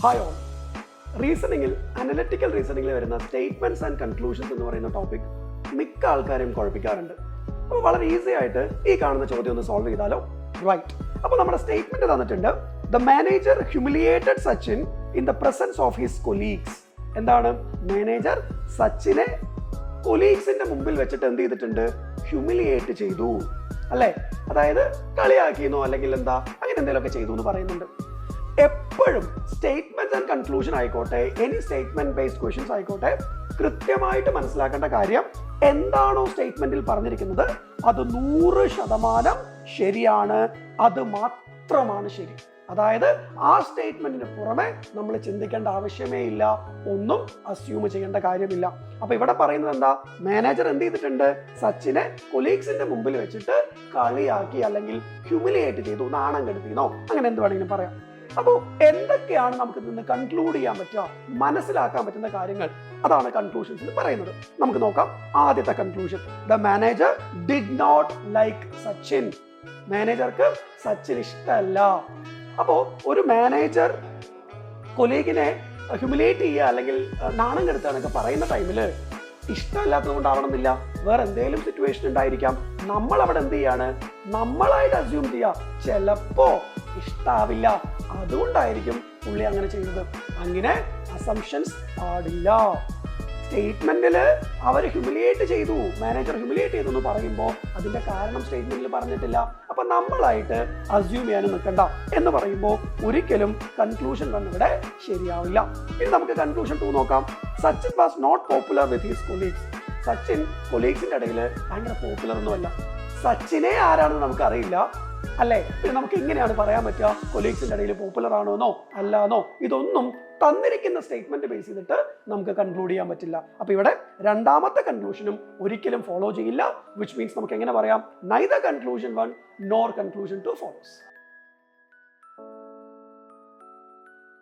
Hi all. റീസണിങ്ങിൽ analytical റീസണിങ്ങിൽ വരുന്ന സ്റ്റേറ്റ്മെന്റ്സ് ആൻഡ് കൺക്ലൂഷൻസ് എന്ന് പറയുന്ന ടോപ്പിക് മിക്ക ആൾക്കാരെയും കുഴപ്പിക്കാറുണ്ട്. അപ്പോൾ വളരെ ഈസി ആയിട്ട് ഈ കാണുന്ന ചോദ്യം ഒന്ന് സോൾവ് ചെയ്താലോ? റൈറ്റ്. അപ്പോൾ നമ്മുടെ സ്റ്റേറ്റ്മെന്റ് തന്നിട്ടുണ്ട്, the manager humiliated Sachin in the presence of his colleagues. എന്താണ്? മാനേജർ സച്ചിനെ കൊലീഗ്സിന്റെ മുമ്പിൽ വെച്ചിട്ട് എന്ത് ചെയ്തിട്ടുണ്ട്? ഹ്യൂമിലിയേറ്റ് ചെയ്തു അല്ലേ? അതായത് കളിയാക്കിയെന്നോ അല്ലെങ്കിൽ എന്താ അങ്ങനെ എന്തെങ്കിലുമൊക്കെ ചെയ്തു എന്ന് പറയുന്നുണ്ട്. എപ്പോഴും സ്റ്റേറ്റ്മെന്റ് ആൻഡ് കൺക്ലൂഷൻ ആയിക്കോട്ടെ, എനി സ്റ്റേറ്റ്മെന്റ് ബേസ്ഡ് ക്വസ്റ്റ്യൻസ് ആയിക്കോട്ടെ, കൃത്യമായിട്ട് മനസ്സിലാക്കേണ്ട കാര്യം എന്താണോ സ്റ്റേറ്റ്മെന്റിൽ പറഞ്ഞിരിക്കുന്നത് അത് 100% ശരിയാണ്, അത് മാത്രമാണ് ശരി. അതായത് ആ സ്റ്റേറ്റ്മെന്റിന് പുറമെ നമ്മൾ ചിന്തിക്കേണ്ട ആവശ്യമേ ഇല്ല, ഒന്നും അസ്യൂം ചെയ്യേണ്ട കാര്യമില്ല. അപ്പൊ ഇവിടെ പറയുന്നത് എന്താ? മാനേജർ എന്ത് ചെയ്തിട്ടുണ്ട്? സച്ചിനെ കൊലീഗ്സിന്റെ മുമ്പിൽ വെച്ചിട്ട് കളിയാക്കി അല്ലെങ്കിൽ ഹ്യൂമിലിയേറ്റ് ചെയ്തു, നാണം കെടുത്തിനോ, അങ്ങനെ എന്ത് വേണമെങ്കിലും പറയാം. അപ്പോൾ എന്തൊക്കെയാണ് നമുക്ക് നിന്ന് കൺക്ലൂഡ് ചെയ്യാൻ പറ്റുക, മനസ്സിലാക്കാൻ പറ്റുന്ന കാര്യങ്ങൾ? അതാണ് കൺക്ലൂഷൻസ് എന്ന് പറയുന്നത്. നമുക്ക് നോക്കാം. ആദ്യത്തെ conclusion, the manager did not like Sachin. മാനേജർക്ക് സച്ചിൻ ഇഷ്ടമല്ല. അപ്പോ ഒരു മാനേജർ കൊലീഗിനെ ഹ്യൂമിലിയേറ്റ് ചെയ്യുക അല്ലെങ്കിൽ നാണം കെടുത്തുക എന്നൊക്കെ പറയുന്ന ടൈമില് ഇഷ്ടമല്ലാത്തത് കൊണ്ടാവണമെന്നില്ല, വേറെ എന്തെങ്കിലും സിറ്റുവേഷൻ ഉണ്ടായിരിക്കാം. നമ്മൾ അവിടെ എന്ത് ചെയ്യാണ്? നമ്മളായിട്ട് അസ്യൂം ചെയ്യാം, ചിലപ്പോ ഇഷ്ടാവില്ല, അതുകൊണ്ടായിരിക്കും പുള്ളി അങ്ങനെ ചെയ്യുന്നത്. അങ്ങനെ അസംഷൻസ് പാടില്ല. സ്റ്റേറ്റ്മെന്റില് അവർ ഹ്യൂമിലിയേറ്റ് ചെയ്തു, മാനേജർ ഹ്യൂമിലിയേറ്റ് ചെയ്തു എന്ന് പറയുമ്പോൾ അതിന്റെ കാരണം സ്റ്റേറ്റ്മെന്റിൽ പറഞ്ഞിട്ടില്ല. അപ്പൊ നമ്മളായിട്ട് അസ്യൂം ചെയ്യാനും നിൽക്കണ്ട എന്ന് പറയുമ്പോൾ ഒരിക്കലും കൺക്ലൂഷൻ ഇവിടെ ശരിയാവില്ല. ഇനി നമുക്ക് കൺക്ലൂഷൻ 2 നോക്കാം. Sachin was not popular with his colleagues. Sachin കൊലീഗ്സിന്റെ ഇടയിൽ ഭയങ്കര പോപ്പുലർ ഒന്നുമല്ല. സച്ചിനെ ആരാണെന്ന് നമുക്ക് അറിയില്ല അല്ലേ? പിന്നെ നമുക്ക് എങ്ങനെയാണ് പറയാൻ പറ്റുക കൊലീഗ്സിന്റെ ഇടയിൽ പോപ്പുലർ ആണോന്നോ അല്ലാന്നോ? ഇതൊന്നും തന്നിരിക്കുന്ന സ്റ്റേറ്റ്മെന്റ് ബേസ് ചെയ്തിട്ട് നമുക്ക് കൺക്ലൂഡ് ചെയ്യാൻ പറ്റില്ല. അപ്പൊ ഇവിടെ രണ്ടാമത്തെ കൺക്ലൂഷനും ഒരിക്കലും ഫോളോ ചെയ്യില്ല. വിച്ച് മീൻസ് നമുക്ക് എങ്ങനെ പറയാം? Neither conclusion 1 nor conclusion 2 follows.